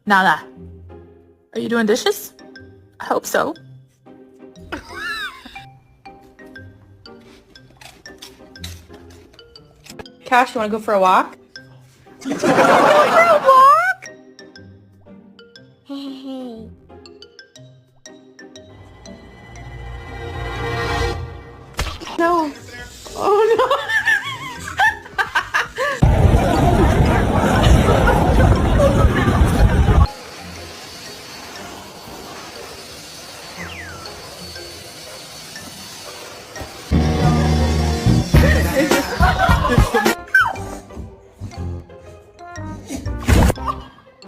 Nala, are you doing dishes? I hope so. Cash, you want to go for a walk? For a walk? Hey.